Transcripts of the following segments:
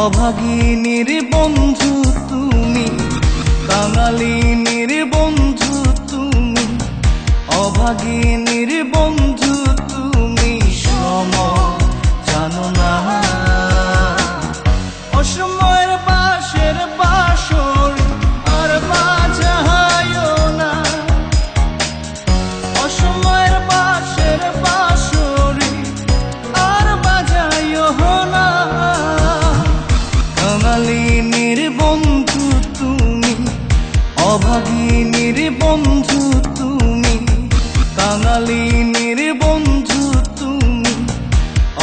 অভাগিনীর বন্ধু তুমি, কাঙালিনীর বন্ধু তুমি, অভাগিনীর বন্ধু তুমি, সময় জানো না। অসময়ের বাঁশের বাঁশরি আর বাজায়ও না, অসময়ের বাঁশের বাঁশরি আর বাজায়ও না। কাঙালিনীর বন্ধু তুমি, অভাগিনীর বন্ধু তুমি, কাঙালিনীর বন্ধু তুমি,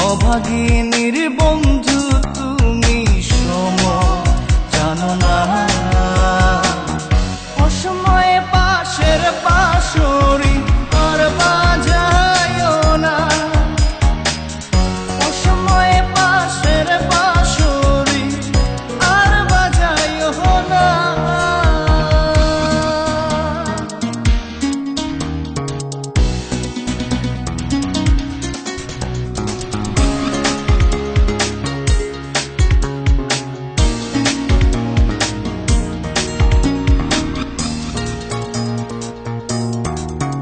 অভাগিনীর বন্ধু তুমি, সময় জানো না। অসময়ে পাশের বাঁশরি আর বাজায়ও না, অসময়ে পাশের বাঁশরি আর বাজায়ও না।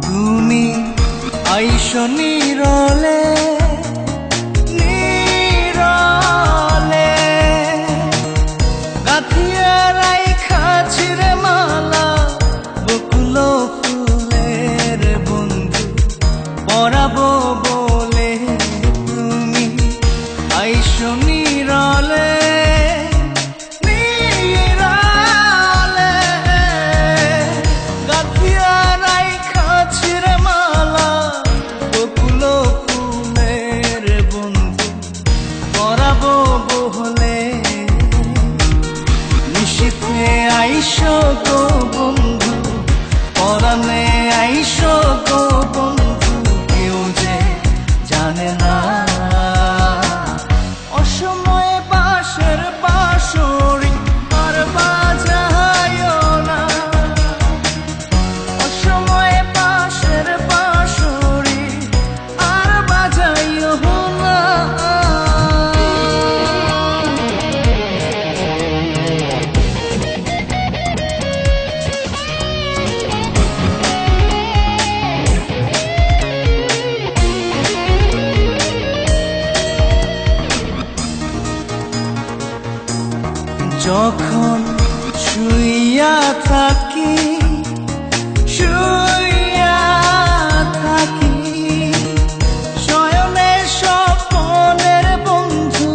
তুমি আইসো নীরলে নীরলে, গাথিয়া রাইখা ছিঁড়ে মালা বকুল ফুলের বন্ধু পরাবো বলে। তুমি আইসো নীরলে নীরলে, গাথিয়া রাইখা ছিঁড়ে মালা বকুল ফুলের বন্ধু পরাবো বলে। নিশীথে আইসো গো বন্ধু, পরাণে আইসো গো বন্ধু, কেউ যে জানে না। অসময়ে বাঁশের বাঁশরি আর বাজায়ও না, অসময়ে বাঁশের বাঁশরি আর বাজায়ও না। যখন শুইয়া থাকি শুইয়া থাকি, শয়নে স্বপনের বন্ধু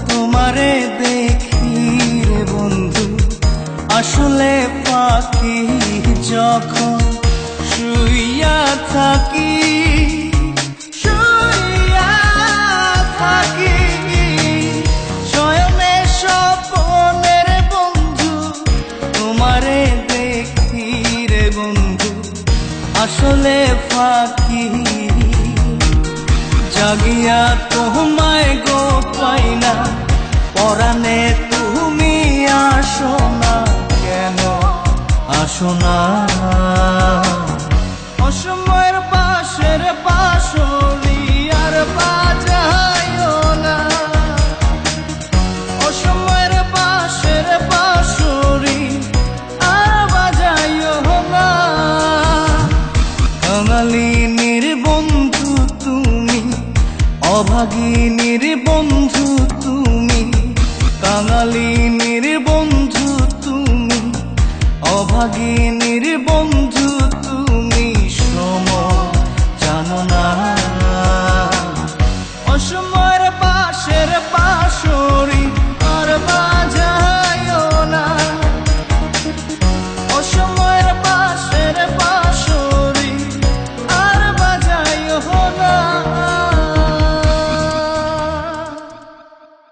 তোমারে দেখি রে বন্ধু, আসলে পাখি। যখন শুইয়া থাকি শুইয়া থাকি, শয়নে স্বপনের বন্ধু তোমারে দেখি রে বন্ধু, আসলে ফাঁকি। জাগিয়া তোমায় গো পাই না, পরাণে তুমি আসো না, কেন আসো না।